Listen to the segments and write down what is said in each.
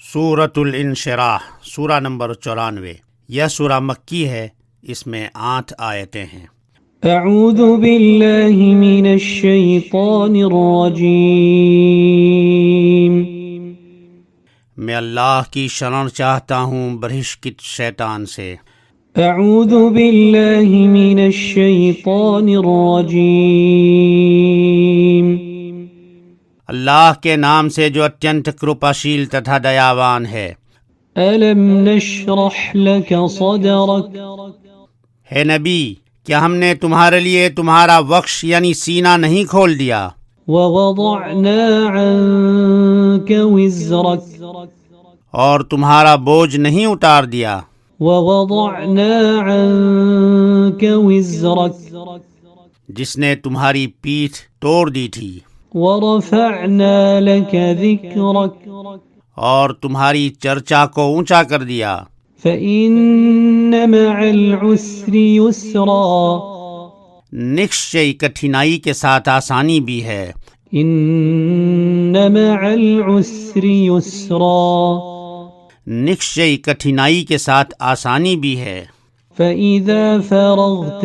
सूरतुल इंशिराह सूरा नंबर 94। यह सूरा मक्की है। इसमें 8 आयतें हैं। अऊज़ु बिल्लाहि मिनश शैतानिर रजीम। मैं अल्लाह की शरण चाहता हूँ बहिष्कृत शैतान से। अऊज़ु बिल्लाहि मिनश शैतानिर रजीम। अल्लाह के नाम से जो अत्यंत कृपाशील तथा दयावान है। अलम नशरह लक सदरक। हे नबी, क्या हमने तुम्हारे लिए तुम्हारा वक्ष यानी सीना नहीं खोल दिया। ववदअना अन्क विज़रक। और तुम्हारा बोझ नहीं उतार दिया। ववदअना अन्क विज़रक। जिसने तुम्हारी पीठ तोड़ दी थी। वरफ़अना लक ज़िक्रक। और तुम्हारी चर्चा को ऊंचा कर दिया। फ़इन्न मअल उस्रि युस्रा। निश्चय कठिनाई के साथ आसानी भी है। इन्न मअल उस्रि युस्रा। निश्चय कठिनाई के साथ आसानी भी है। फ़इज़ा फ़रग़्त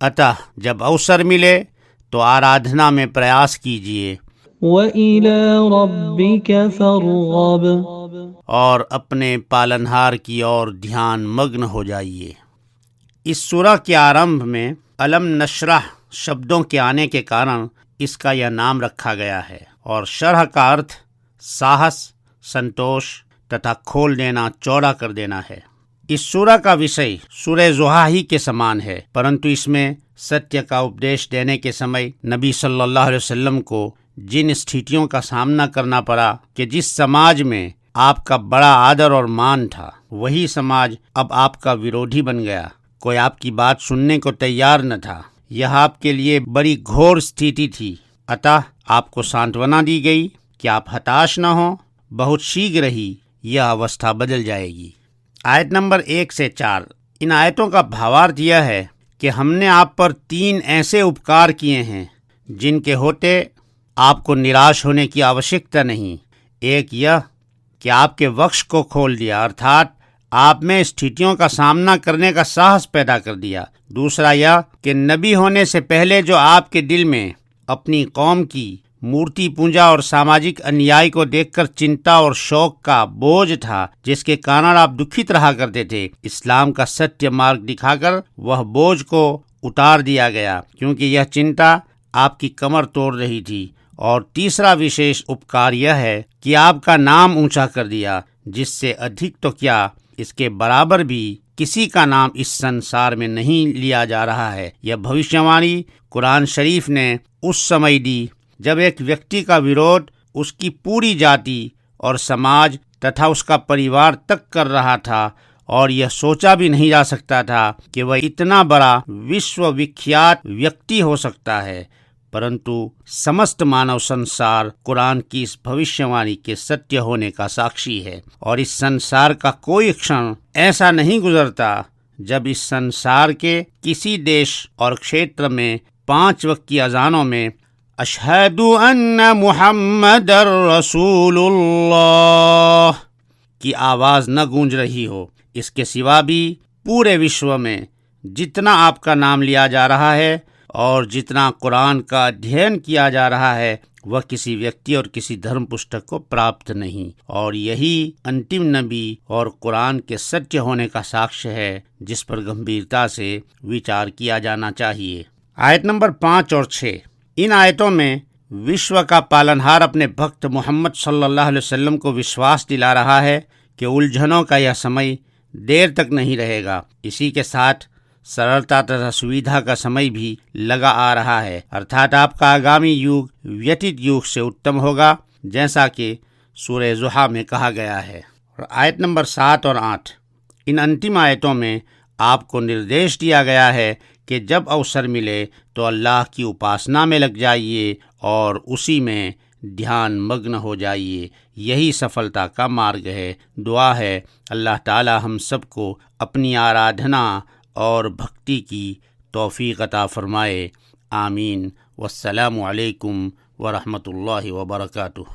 अतः जब अवसर मिले तो आराधना में प्रयास कीजिए। वइला रब्बिक फ़रग़ब। और अपने पालनहार की ओर ध्यान मग्न हो जाइए। इस सूरा के आरंभ में अलम नशरह शब्दों के आने के कारण इसका यह नाम रखा गया है। और शरह का अर्थ साहस, संतोष तथा खोल देना, चौड़ा कर देना है। इस सूरा का विषय सूरह ज़ुहा ही के समान है, परंतु इसमें सत्य का उपदेश देने के समय नबी सल्लल्लाहु अलैहि वसल्लम को जिन स्थितियों का सामना करना पड़ा कि जिस समाज में आपका बड़ा आदर और मान था, वही समाज अब आपका विरोधी बन गया। कोई आपकी बात सुनने को तैयार न था। यह आपके लिए बड़ी घोर स्थिति थी। अतः आपको सांत्वना दी गई कि आप हताश न हो, बहुत शीघ्र ही यह अवस्था बदल जाएगी। आयत नंबर 1 से 4। इन आयतों का भावार्थ यह है कि हमने आप पर 3 ऐसे उपकार किए हैं जिनके होते आपको निराश होने की आवश्यकता नहीं। एक यह कि आपके वक्ष को खोल दिया, अर्थात आप में स्थितियों का सामना करने का साहस पैदा कर दिया। दूसरा यह कि नबी होने से पहले जो आपके दिल में अपनी कौम की मूर्ति पूजा और सामाजिक अन्याय को देखकर चिंता और शौक का बोझ था, जिसके कारण आप दुखित रहा करते थे, इस्लाम का सत्य मार्ग दिखाकर वह बोझ को उतार दिया गया, क्योंकि यह चिंता आपकी कमर तोड़ रही थी। और तीसरा विशेष उपकार यह है कि आपका नाम ऊंचा कर दिया, जिससे अधिक तो क्या, इसके बराबर भी किसी का नाम इस संसार में नहीं लिया जा रहा है। यह भविष्यवाणी कुरान शरीफ ने उस समय दी जब एक व्यक्ति का विरोध उसकी पूरी जाति और समाज तथा उसका परिवार तक कर रहा था, और यह सोचा भी नहीं जा सकता था कि वह इतना बड़ा विश्वविख्यात व्यक्ति हो सकता है। परंतु समस्त मानव संसार कुरान की इस भविष्यवाणी के सत्य होने का साक्षी है। और इस संसार का कोई क्षण ऐसा नहीं गुजरता जब इस संसार के किसी देश और क्षेत्र में 5 वक्त की अजानों में अशहदु अन्ना मुहम्मदर रसूलुल्लाह की आवाज न गूंज रही हो। इसके सिवा भी पूरे विश्व में जितना आपका नाम लिया जा रहा है और जितना कुरान का अध्ययन किया जा रहा है, वह किसी व्यक्ति और किसी धर्म पुस्तक को प्राप्त नहीं। और यही अंतिम नबी और कुरान के सत्य होने का साक्ष्य है, जिस पर गंभीरता से विचार किया जाना चाहिए। आयत नंबर 5 और 6। इन आयतों में विश्व का पालनहार अपने भक्त मोहम्मद सल्लल्लाहु अलैहि वसल्लम को विश्वास दिला रहा है कि उलझनों का यह समय देर तक नहीं रहेगा। इसी के साथ सरलता तथा सुविधा का समय भी लगा आ रहा है, अर्थात आपका आगामी युग व्यतीत युग से उत्तम होगा, जैसा कि सूरह ज़ुहा में कहा गया है। और आयत नंबर 7 और 8। इन अंतिम आयतों में आपको निर्देश दिया गया है कि जब अवसर मिले तो अल्लाह की उपासना में लग जाइए और उसी में ध्यान मग्न हो जाइए। यही सफलता का मार्ग है। दुआ है अल्लाह ताला हम सबको अपनी आराधना और भक्ति की तौफीक अता फरमाए। आमीन। वस्सलामु अलैकुम व रहमतुल्लाहि व बरकातुहू।